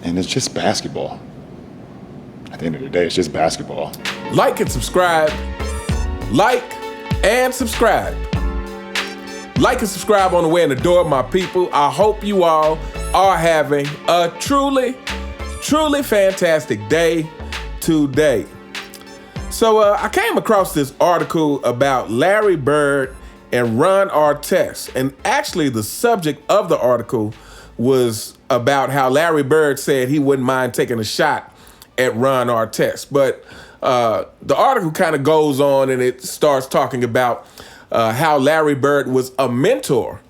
And it's just basketball. At the end of the day, it's just basketball. Like and subscribe. Like and subscribe. Like and subscribe on the way in the door, my people. I hope you all are having a truly, truly fantastic day today. So I came across this article about Larry Bird and Ron Artest. And actually the subject of the article was about how Larry Bird said he wouldn't mind taking a shot at Ron Artest. But the article kind of goes on and it starts talking about how Larry Bird was a mentor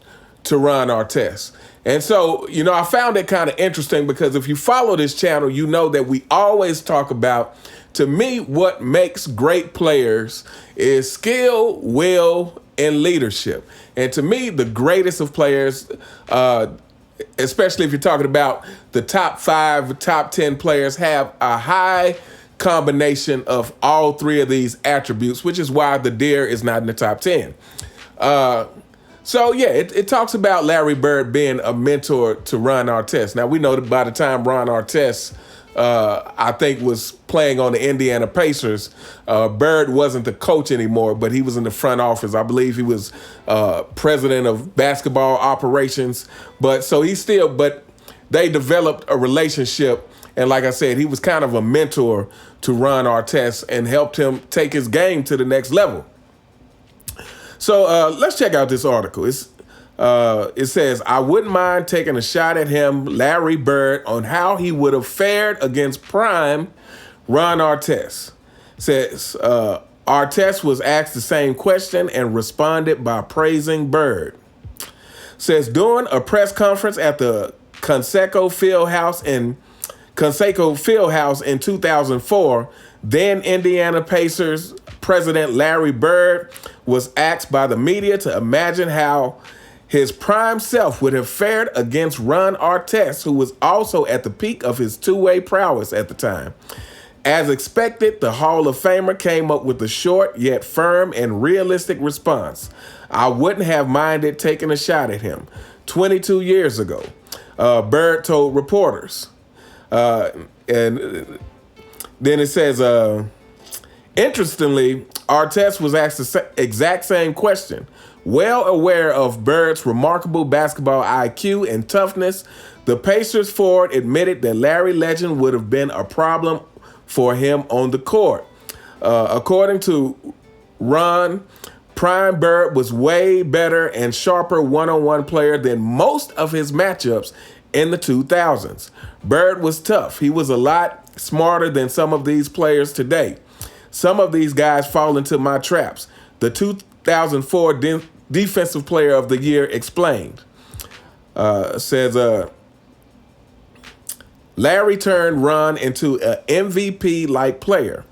to Ron Artest. And so, you know, I found it kind of interesting because if you follow this channel, you know that we always talk about, to me, what makes great players is skill, will, and leadership. And to me, the greatest of players, especially if you're talking about the top 5, top 10 players, have a high combination of all three of these attributes, which is why the deer is not in the top 10. So yeah, it talks about Larry Bird being a mentor to Ron Artest. Now we know that by the time Ron Artest, I think, was playing on the Indiana Pacers, Bird wasn't the coach anymore, but he was in the front office. I believe he was president of basketball operations. But they developed a relationship. And like I said, he was kind of a mentor to Ron Artest and helped him take his game to the next level. So let's check out this article. It says, I wouldn't mind taking a shot at him, Larry Bird, on how he would have fared against prime Ron Artest. Says, Artest was asked the same question and responded by praising Bird. Says, during a press conference at the Conseco Fieldhouse in 2004, then Indiana Pacers president Larry Bird was asked by the media to imagine how his prime self would have fared against Ron Artest, who was also at the peak of his two-way prowess at the time. As expected, the Hall of Famer came up with a short yet firm and realistic response. I wouldn't have minded taking a shot at him. 22 years ago, Bird told reporters. And then it says, interestingly, Artest was asked the exact same question. Well aware of Bird's remarkable basketball IQ and toughness, the Pacers forward admitted that Larry Legend would have been a problem for him on the court. According to Ron, prime Bird was way better and sharper one-on-one player than most of his matchups in the 2000s. Bird was tough. He was a lot smarter than some of these players today. Some of these guys fall into my traps. The 2004 Defensive Player of the Year explained. Says, Larry turned Ron into an MVP-like player.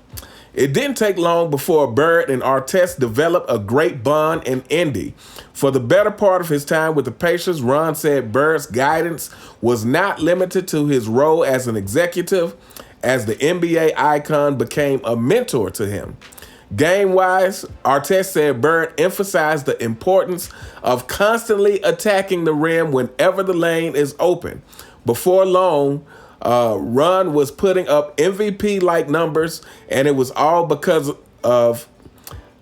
It didn't take long before Bird and Artest developed a great bond in Indy. For the better part of his time with the Pacers, Ron said Bird's guidance was not limited to his role as an executive, as the NBA icon became a mentor to him. Game-wise, Artest said Bird emphasized the importance of constantly attacking the rim whenever the lane is open. Before long, Ron was putting up MVP-like numbers, and it was all because of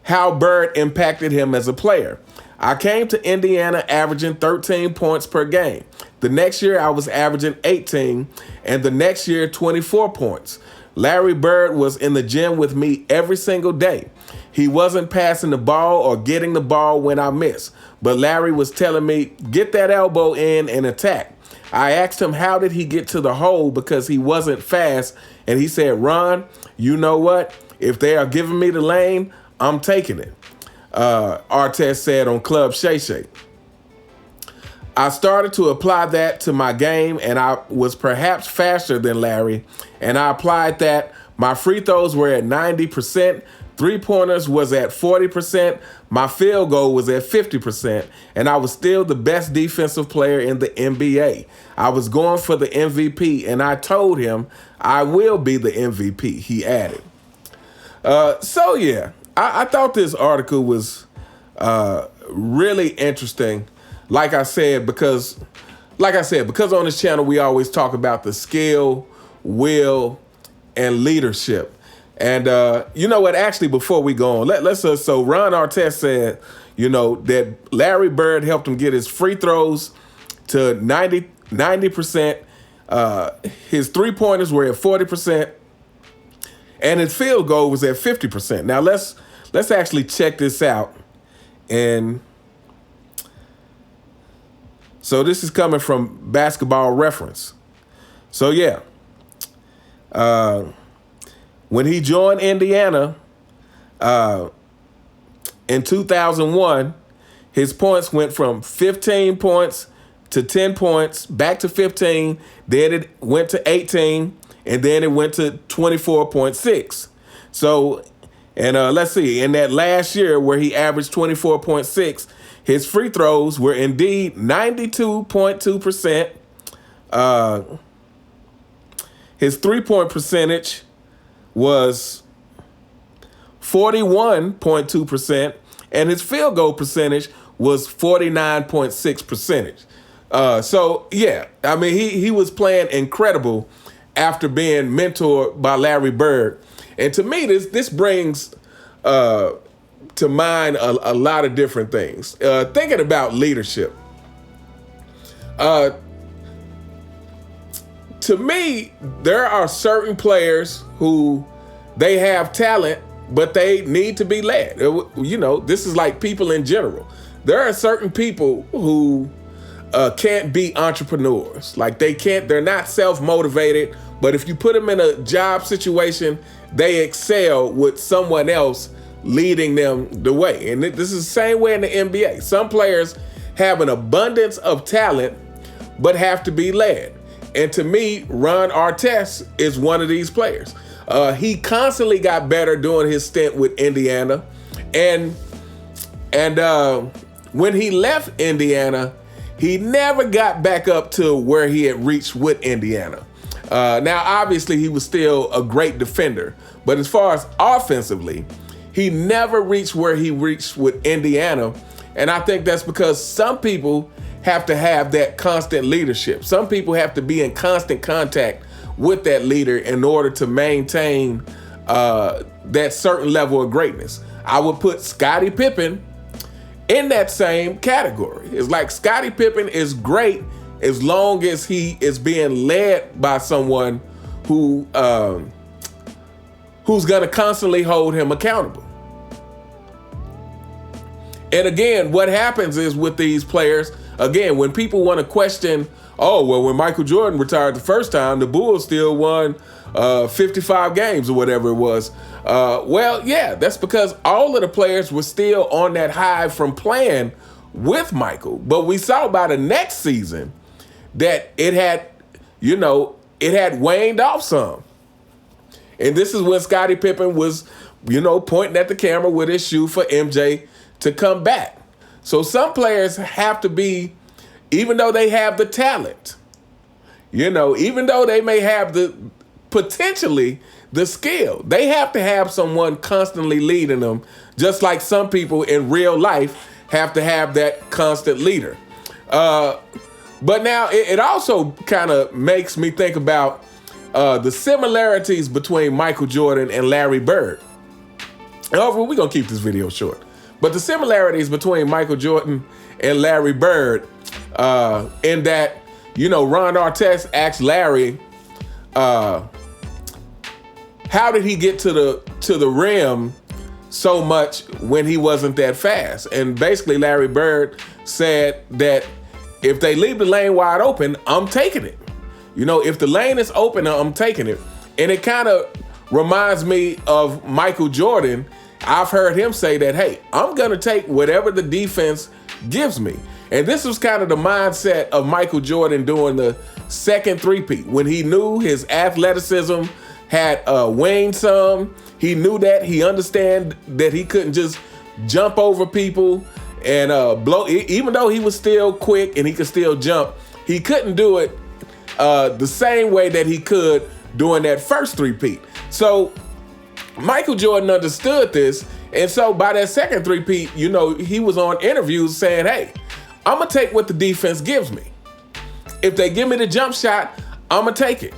how Bird impacted him as a player. I came to Indiana averaging 13 points per game. The next year, I was averaging 18, and the next year, 24 points. Larry Bird was in the gym with me every single day. He wasn't passing the ball or getting the ball when I missed, but Larry was telling me, get that elbow in and attack. I asked him how did he get to the hole because he wasn't fast, and he said, Ron, you know what? If they are giving me the lane, I'm taking it. Artest said on Club Shay Shay. I started to apply that to my game, and I was perhaps faster than Larry, and I applied that. My free throws were at 90%, three-pointers was at 40%, my field goal was at 50%, and I was still the best defensive player in the NBA. I was going for the MVP, and I told him I will be the MVP, he added. So yeah, I thought this article was really interesting. Like I said, because like I said, because on this channel we always talk about the skill, will, and leadership. And you know what? Actually, before we go on, let's so Ron Artest said, you know, that Larry Bird helped him get his free throws to 90%. His 3-pointers were at 40%, and his field goal was at 50%. Now let's actually check this out. And so this is coming from Basketball Reference. So yeah, when he joined Indiana in 2001, his points went from 15 points to 10 points, back to 15, then it went to 18, and then it went to 24.6. So, and let's see, in that last year where he averaged 24.6, his free throws were indeed 92.2%. His 3-point percentage was 41.2%, and his field goal percentage was 49.6%. So yeah, I mean, he was playing incredible after being mentored by Larry Bird. And to me, this brings to mind a lot of different things. Thinking about leadership. To me, there are certain players who they have talent, but they need to be led. You know, this is like people in general. There are certain people who can't be entrepreneurs. Like they're not self-motivated, but if you put them in a job situation, they excel with someone else leading them the way. And this is the same way in the NBA. Some players have an abundance of talent, but have to be led. And to me, Ron Artest is one of these players. He constantly got better during his stint with Indiana. And when he left Indiana, he never got back up to where he had reached with Indiana. Now, obviously, he was still a great defender. But as far as offensively, he never reached where he reached with Indiana. And I think that's because some people have to have that constant leadership. Some people have to be in constant contact with that leader in order to maintain that certain level of greatness. I would put Scottie Pippen in that same category. It's like Scottie Pippen is great as long as he is being led by someone who's going to constantly hold him accountable. And again, what happens is with these players, again, when people want to question, oh, well, when Michael Jordan retired the first time, the Bulls still won 55 games or whatever it was. Well, yeah, that's because all of the players were still on that high from playing with Michael. But we saw by the next season that it had waned off some. And this is when Scottie Pippen was, pointing at the camera with his shoe for MJ to come back. So some players have to be, even though they have the talent, even though they may have potentially the skill, they have to have someone constantly leading them, just like some people in real life have to have that constant leader. But now it also kind of makes me think about the similarities between Michael Jordan and Larry Bird. However, we're going to keep this video short. But the similarities between Michael Jordan and Larry Bird in that, Ron Artest asked Larry, how did he get to the rim so much when he wasn't that fast? And basically Larry Bird said that if they leave the lane wide open, I'm taking it. If the lane is open, I'm taking it. And it kind of reminds me of Michael Jordan. I've heard him say that, hey, I'm going to take whatever the defense gives me. And this was kind of the mindset of Michael Jordan during the second three-peat, when he knew his athleticism had waned some. He knew that. He understand that he couldn't just jump over people and blow. Even though he was still quick and he could still jump, he couldn't do it the same way that he could during that first three-peat. So Michael Jordan understood this, and so by that second three-peat, he was on interviews saying, hey, I'm going to take what the defense gives me. If they give me the jump shot, I'm going to take it.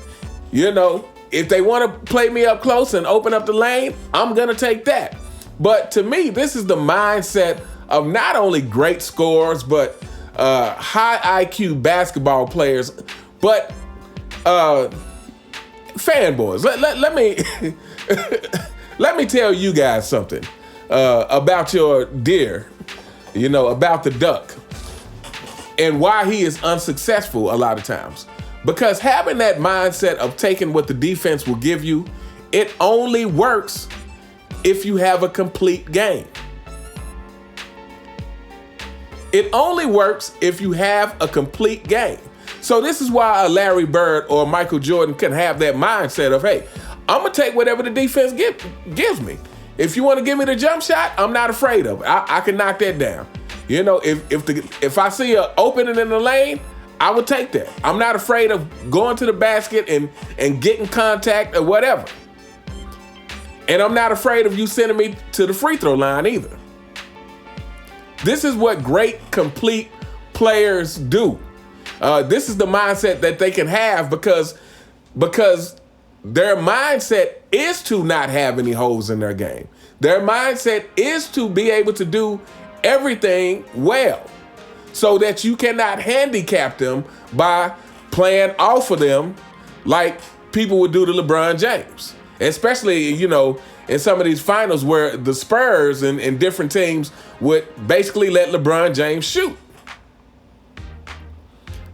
You know, if they want to play me up close and open up the lane, I'm going to take that. But to me, this is the mindset of not only great scorers, but high IQ basketball players, but fanboys. Let me let me tell you guys something about your deer, you know, about the duck, and why he is unsuccessful a lot of times. Because having that mindset of taking what the defense will give you, it only works if you have a complete game. It only works if you have a complete game. So this is why a Larry Bird or Michael Jordan can have that mindset of, hey, I'm going to take whatever the defense gives me. If you want to give me the jump shot, I'm not afraid of it. I can knock that down. You know, if I see an opening in the lane, I would take that. I'm not afraid of going to the basket and getting contact or whatever. And I'm not afraid of you sending me to the free throw line either. This is what great, complete players do. This is the mindset that they can have because their mindset is to not have any holes in their game. Their mindset is to be able to do everything well, so that you cannot handicap them by playing off of them like people would do to LeBron James. Especially, you know, in some of these finals where the Spurs and different teams would basically let LeBron James shoot.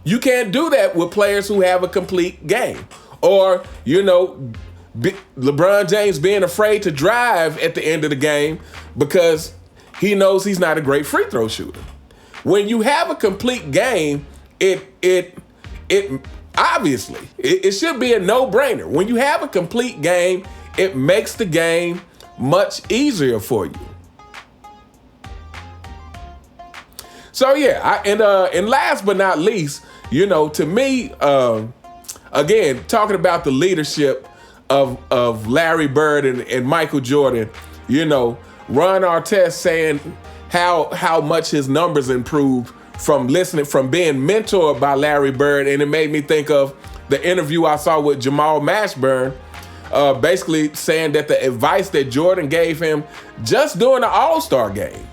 You can't do that with players who have a complete game. Or, you know, LeBron James being afraid to drive at the end of the game because he knows he's not a great free throw shooter. When you have a complete game, it obviously, it should be a no-brainer. When you have a complete game, it makes the game much easier for you. So yeah, and last but not least, you know, to me, again, talking about the leadership of Larry Bird and Michael Jordan, you know, Ron Artest saying how much his numbers improved from being mentored by Larry Bird. And it made me think of the interview I saw with Jamal Mashburn, basically saying that the advice that Jordan gave him just during the All-Star game.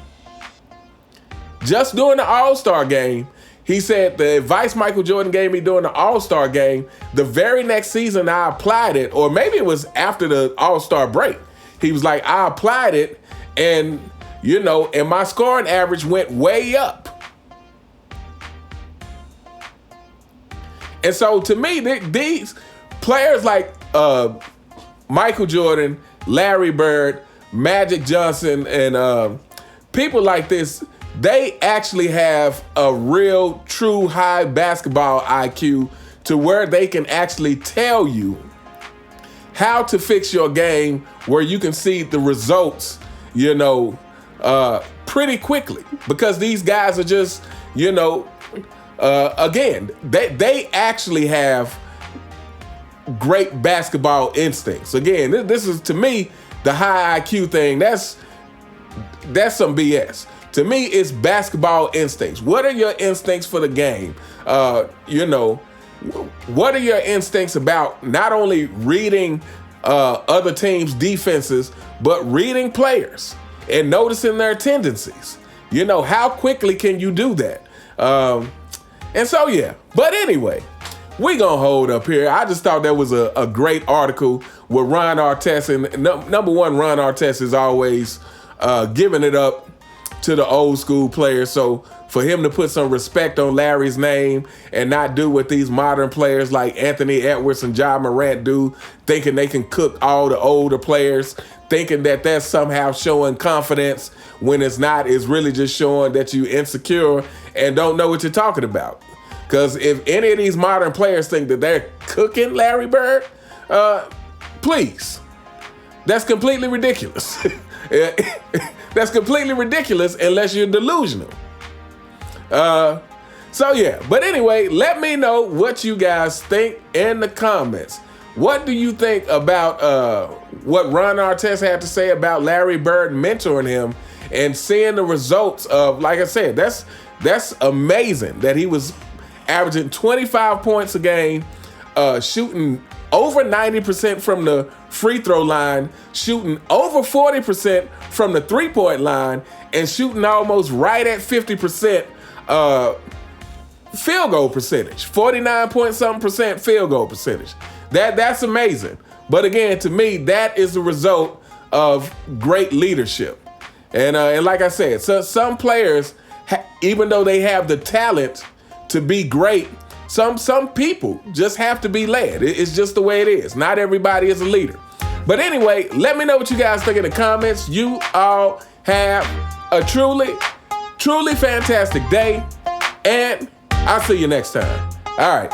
Just during the All-Star game, he said the advice Michael Jordan gave me during the All-Star game, the very next season I applied it, or maybe it was after the All-Star break. He was like, I applied it, and, you know, and my scoring average went way up. And so to me, these players like Michael Jordan, Larry Bird, Magic Johnson, and people like this, they actually have a real, true high basketball IQ to where they can actually tell you how to fix your game where you can see the results, you know, pretty quickly. Because these guys are just, you know, again, they actually have great basketball instincts. Again, this is, to me, the high IQ thing. That's some BS. To me, it's basketball instincts. What are your instincts for the game? You know, what are your instincts about not only reading other teams' defenses, but reading players and noticing their tendencies? You know, how quickly can you do that? And so, yeah. But anyway, we gonna hold up here. I just thought that was a great article with Ron Artest. And number one, Ron Artest is always giving it up to the old school players. So for him to put some respect on Larry's name and not do what these modern players like Anthony Edwards and Ja Morant do, thinking they can cook all the older players, thinking that that's somehow showing confidence when it's not. It's really just showing that you insecure and don't know what you're talking about. Because if any of these modern players think that they're cooking Larry Bird, please, that's completely ridiculous. That's completely ridiculous unless you're delusional. So yeah, but anyway, let me know what you guys think in the comments. What do you think about what Ron Artest had to say about Larry Bird mentoring him and seeing the results of, like I said, that's amazing that he was averaging 25 points a game, shooting over 90% from the free throw line, shooting over 40% from the three-point line, and shooting almost right at 50% field goal percentage, 49-point-something% field goal percentage. That's amazing. But again, to me, that is the result of great leadership. And like I said, so some players, even though they have the talent to be great, some people just have to be led. It's just the way it is. Not everybody is a leader. But anyway, let me know what you guys think in the comments. You all have a truly, truly fantastic day, and I'll see you next time. All right.